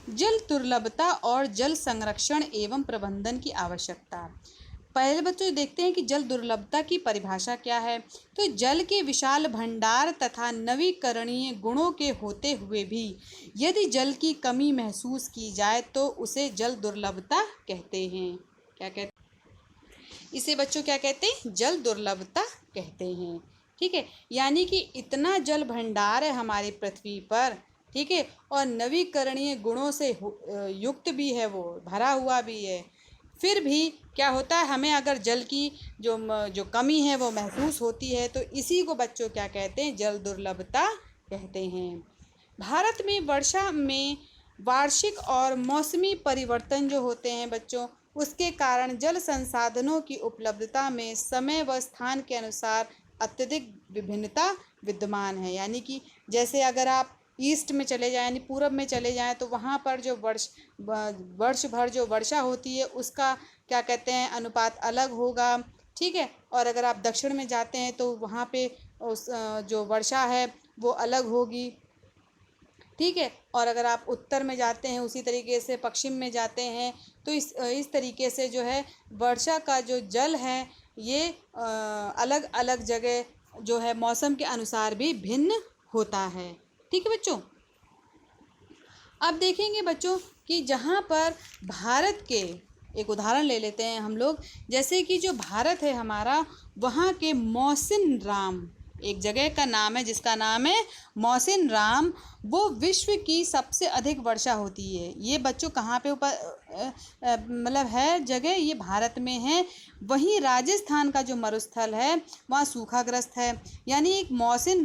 जल दुर्लभता और जल संरक्षण एवं प्रबंधन की आवश्यकता। पहले बच्चों देखते हैं कि जल दुर्लभता की परिभाषा क्या है। तो जल के विशाल भंडार तथा नवीकरणीय गुणों के होते हुए भी यदि जल की कमी महसूस की जाए तो उसे जल दुर्लभता कहते हैं। क्या कहते हैं इसे बच्चों? क्या कहते हैं? जल दुर्लभता कहते हैं। ठीक है, यानी कि इतना जल भंडार है हमारी पृथ्वी पर, ठीक है, और नवीकरणीय गुणों से युक्त भी है, वो भरा हुआ भी है, फिर भी क्या होता है, हमें अगर जल की जो कमी है वो महसूस होती है, तो इसी को बच्चों क्या कहते हैं? जल दुर्लभता कहते हैं। भारत में वर्षा में वार्षिक और मौसमी परिवर्तन जो होते हैं बच्चों, उसके कारण जल संसाधनों की उपलब्धता में समय व स्थान के अनुसार अत्यधिक विभिन्नता विद्यमान है। यानी कि जैसे अगर आप ईस्ट में चले जाएं, यानी पूरब में चले जाएं, तो वहाँ पर जो वर्ष भर जो वर्षा होती है उसका क्या कहते हैं? अनुपात अलग होगा। ठीक है, और अगर आप दक्षिण में जाते हैं तो वहाँ पे उस जो वर्षा है वो अलग होगी। ठीक है, और अगर आप उत्तर में जाते हैं, उसी तरीके से पश्चिम में जाते हैं, तो इस तरीके से जो है वर्षा का जो जल है ये अलग अलग जगह जो है मौसम के अनुसार भी भिन्न होता है। ठीक है बच्चों, अब देखेंगे बच्चों कि जहाँ पर भारत के एक उदाहरण ले लेते हैं हम लोग। जैसे कि जो भारत है हमारा, वहाँ के मौसिन राम एक जगह का नाम है जिसका नाम है मौसिन राम, वो विश्व की सबसे अधिक वर्षा होती है। ये बच्चों कहाँ पे मतलब है जगह, ये भारत में है। वहीं राजस्थान का जो मरुस्थल है वहाँ सूखाग्रस्त है। यानी एक मौसिन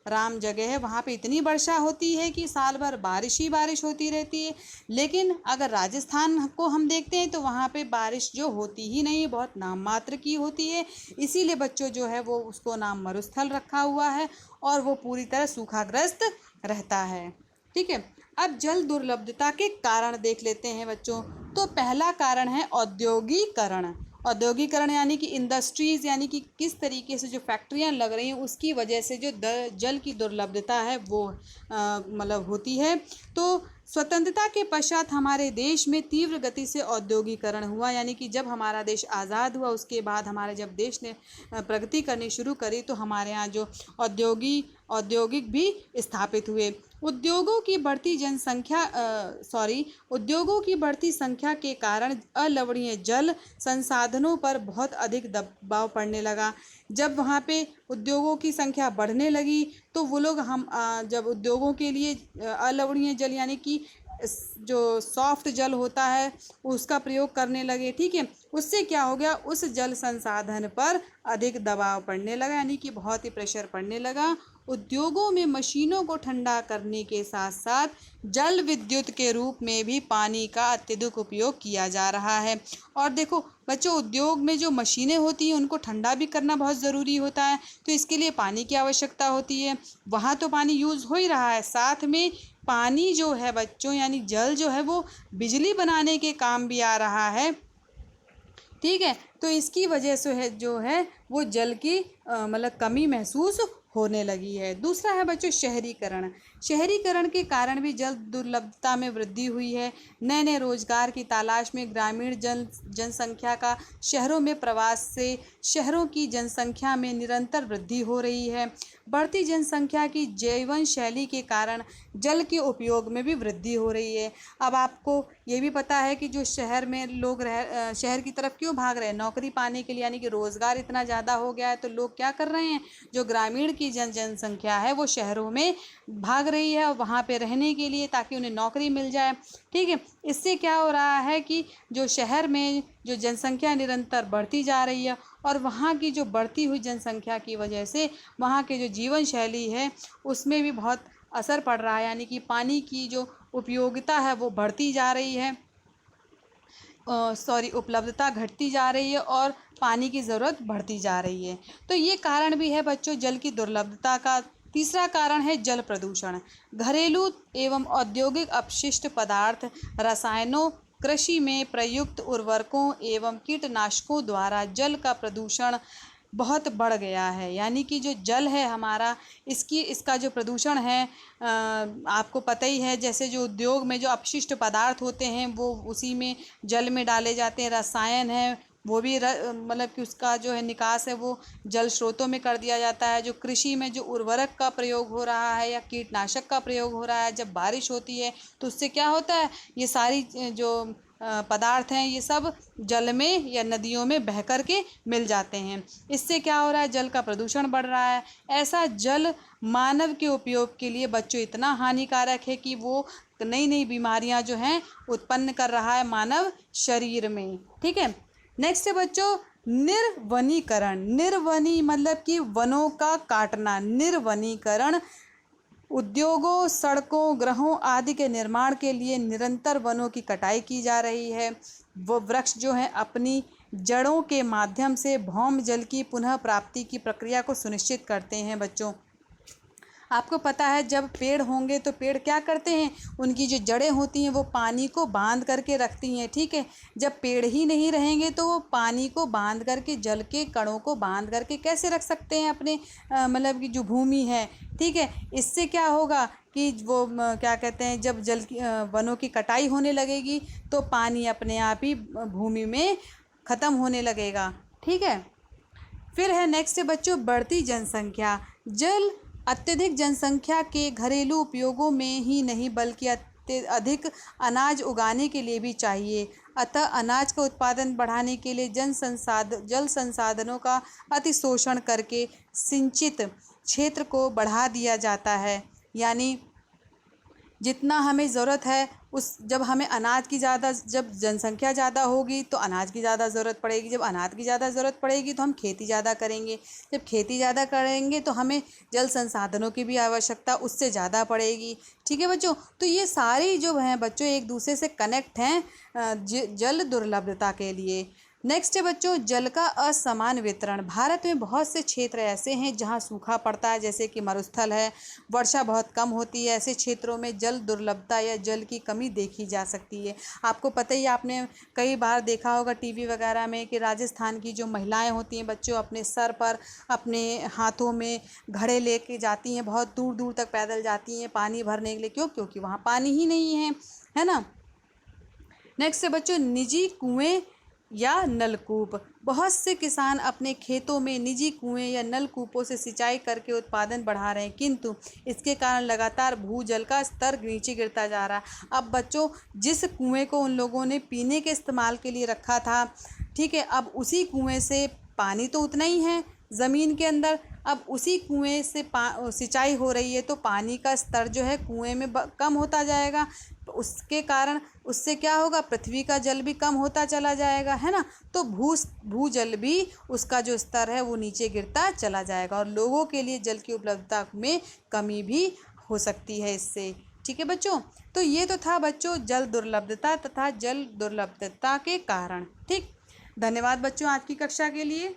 राम जगह है, वहाँ पे इतनी वर्षा होती है कि साल भर बारिश ही बारिश होती रहती है। लेकिन अगर राजस्थान को हम देखते हैं तो वहाँ पे बारिश जो होती ही नहीं, बहुत नाम मात्र की होती है। इसीलिए बच्चों जो है वो उसको नाम मरुस्थल रखा हुआ है और वो पूरी तरह सूखाग्रस्त रहता है। ठीक है, अब जल दुर्लभता के कारण देख लेते हैं बच्चों। तो पहला कारण है औद्योगिकरण। औद्योगिकरण यानी कि इंडस्ट्रीज़, यानी कि किस तरीके से जो फैक्ट्रियां लग रही हैं उसकी वजह से जो जल की दुर्लभता है वो मतलब होती है। तो स्वतंत्रता के पश्चात हमारे देश में तीव्र गति से औद्योगिकरण हुआ। यानी कि जब हमारा देश आज़ाद हुआ उसके बाद हमारे जब देश ने प्रगति करनी शुरू करी तो हमारे यहाँ जो औद्योगिक भी स्थापित हुए। उद्योगों की बढ़ती संख्या के कारण अलवणीय जल संसाधनों पर बहुत अधिक दबाव पड़ने लगा। जब वहाँ पे उद्योगों की संख्या बढ़ने लगी तो वो लोग जब उद्योगों के लिए अलवणीय जल यानी कि जो सॉफ्ट जल होता है उसका प्रयोग करने लगे। ठीक है, उससे क्या हो गया, उस जल संसाधन पर अधिक दबाव पड़ने लगा, यानी कि बहुत ही प्रेशर पड़ने लगा। उद्योगों में मशीनों को ठंडा करने के साथ साथ जल विद्युत के रूप में भी पानी का अत्यधिक उपयोग किया जा रहा है। और देखो बच्चों, उद्योग में जो मशीनें होती हैं उनको ठंडा भी करना बहुत ज़रूरी होता है, तो इसके लिए पानी की आवश्यकता होती है। वहाँ तो पानी यूज़ हो ही रहा है, साथ में पानी जो है बच्चों यानी जल जो है वो बिजली बनाने के काम भी आ रहा है। ठीक है, तो इसकी वजह से है जो है वो जल की मतलब कमी महसूस होने लगी है। दूसरा है बच्चों शहरीकरण। शहरीकरण के कारण भी जल दुर्लभता में वृद्धि हुई है। नए नए रोजगार की तलाश में ग्रामीण जनसंख्या का शहरों में प्रवास से शहरों की जनसंख्या में निरंतर वृद्धि हो रही है। बढ़ती जनसंख्या की जीवन शैली के कारण जल के उपयोग में भी वृद्धि हो रही है। अब आपको ये भी पता है कि जो शहर में लोग शहर की तरफ क्यों भाग रहे हैं? नौकरी पाने के लिए, यानी कि रोज़गार इतना ज़्यादा हो गया है तो लोग क्या कर रहे हैं, जो ग्रामीण की जनसंख्या है वो शहरों में भाग रही है और वहाँ पे रहने के लिए, ताकि उन्हें नौकरी मिल जाए। ठीक है, इससे क्या हो रहा है कि जो शहर में जो जनसंख्या निरंतर बढ़ती जा रही है और वहाँ की जो बढ़ती हुई जनसंख्या की वजह से वहाँ के जो जीवन शैली है उसमें भी बहुत असर पड़ रहा है। यानी कि पानी की जो उपयोगिता है वो बढ़ती जा रही है, उपलब्धता घटती जा रही है और पानी की ज़रूरत बढ़ती जा रही है। तो ये कारण भी है बच्चों जल की दुर्लभता का। तीसरा कारण है जल प्रदूषण। घरेलू एवं औद्योगिक अपशिष्ट पदार्थ, रसायनों, कृषि में प्रयुक्त उर्वरकों एवं कीटनाशकों द्वारा जल का प्रदूषण बहुत बढ़ गया है। यानी कि जो जल है हमारा, इसका जो प्रदूषण है, आपको पता ही है, जैसे जो उद्योग में जो अपशिष्ट पदार्थ होते हैं वो उसी में जल में डाले जाते हैं। रसायन है वो भी मतलब कि उसका जो है निकास है वो जल स्रोतों में कर दिया जाता है। जो कृषि में जो उर्वरक का प्रयोग हो रहा है या कीटनाशक का प्रयोग हो रहा है, जब बारिश होती है तो उससे क्या होता है, ये सारी जो पदार्थ हैं ये सब जल में या नदियों में बह कर के मिल जाते हैं। इससे क्या हो रहा है, जल का प्रदूषण बढ़ रहा है। ऐसा जल मानव के उपयोग के लिए बच्चों इतना हानिकारक है कि वो नई नई बीमारियां जो हैं उत्पन्न कर रहा है मानव शरीर में। ठीक है, नेक्स्ट है बच्चों निर्वनीकरण। निर्वनी मतलब कि वनों का काटना। निर्वनीकरण उद्योगों, सड़कों, ग्रहों आदि के निर्माण के लिए निरंतर वनों की कटाई की जा रही है। वो वृक्ष जो हैं अपनी जड़ों के माध्यम से भौम जल की पुनः प्राप्ति की प्रक्रिया को सुनिश्चित करते हैं। बच्चों आपको पता है जब पेड़ होंगे तो पेड़ क्या करते हैं, उनकी जो जड़ें होती हैं वो पानी को बांध करके रखती हैं। ठीक है, जब पेड़ ही नहीं रहेंगे तो वो पानी को बांध करके, जल के कणों को बांध करके कैसे रख सकते हैं अपने मतलब कि जो भूमि है। ठीक है, इससे क्या होगा कि वो क्या कहते हैं, जब वनों की कटाई होने लगेगी तो पानी अपने आप ही भूमि में ख़त्म होने लगेगा। ठीक है, फिर है नेक्स्ट है बच्चों बढ़ती जनसंख्या। जल अत्यधिक जनसंख्या के घरेलू उपयोगों में ही नहीं बल्कि अधिक अनाज उगाने के लिए भी चाहिए। अतः अनाज का उत्पादन बढ़ाने के लिए जल संसाधनों का अतिशोषण करके सिंचित क्षेत्र को बढ़ा दिया जाता है। यानी जितना हमें ज़रूरत है जब हमें अनाज की जब जनसंख्या ज़्यादा होगी तो अनाज की ज़्यादा ज़रूरत पड़ेगी। जब अनाज की ज़्यादा ज़रूरत पड़ेगी तो हम खेती ज़्यादा करेंगे। जब खेती ज़्यादा करेंगे तो हमें जल संसाधनों की भी आवश्यकता उससे ज़्यादा पड़ेगी। ठीक है बच्चों, तो ये सारी जो हैं बच्चों एक दूसरे से कनेक्ट हैं जल दुर्लभता के लिए। नेक्स्ट है बच्चों जल का असमान वितरण। भारत में बहुत से क्षेत्र ऐसे हैं जहां सूखा पड़ता है, जैसे कि मरुस्थल है, वर्षा बहुत कम होती है। ऐसे क्षेत्रों में जल दुर्लभता या जल की कमी देखी जा सकती है। आपको पता ही, आपने कई बार देखा होगा टीवी वगैरह में कि राजस्थान की जो महिलाएं होती हैं बच्चों अपने सर पर, अपने हाथों में घड़े लेके जाती हैं, बहुत दूर दूर तक पैदल जाती हैं पानी भरने के लिए। क्यों? क्योंकि वहाँ पानी ही नहीं है ना। नेक्स्ट है बच्चों निजी कुएँ या नलकूप। बहुत से किसान अपने खेतों में निजी कुएं या नलकूपों से सिंचाई करके उत्पादन बढ़ा रहे हैं, किंतु इसके कारण लगातार भूजल का स्तर नीचे गिरता जा रहा है। अब बच्चों जिस कुएं को उन लोगों ने पीने के इस्तेमाल के लिए रखा था, ठीक है, अब उसी कुएं से पानी तो उतना ही है ज़मीन के अंदर, अब उसी कुएं से सिंचाई हो रही है तो पानी का स्तर जो है कुएं में कम होता जाएगा। उसके कारण उससे क्या होगा, पृथ्वी का जल भी कम होता चला जाएगा, है ना। तो भूजल भी उसका जो स्तर है वो नीचे गिरता चला जाएगा और लोगों के लिए जल की उपलब्धता में कमी भी हो सकती है इससे। ठीक है बच्चों, तो ये तो था बच्चों जल दुर्लभता तथा जल दुर्लभता के कारण। ठीक, धन्यवाद बच्चों आज की कक्षा के लिए।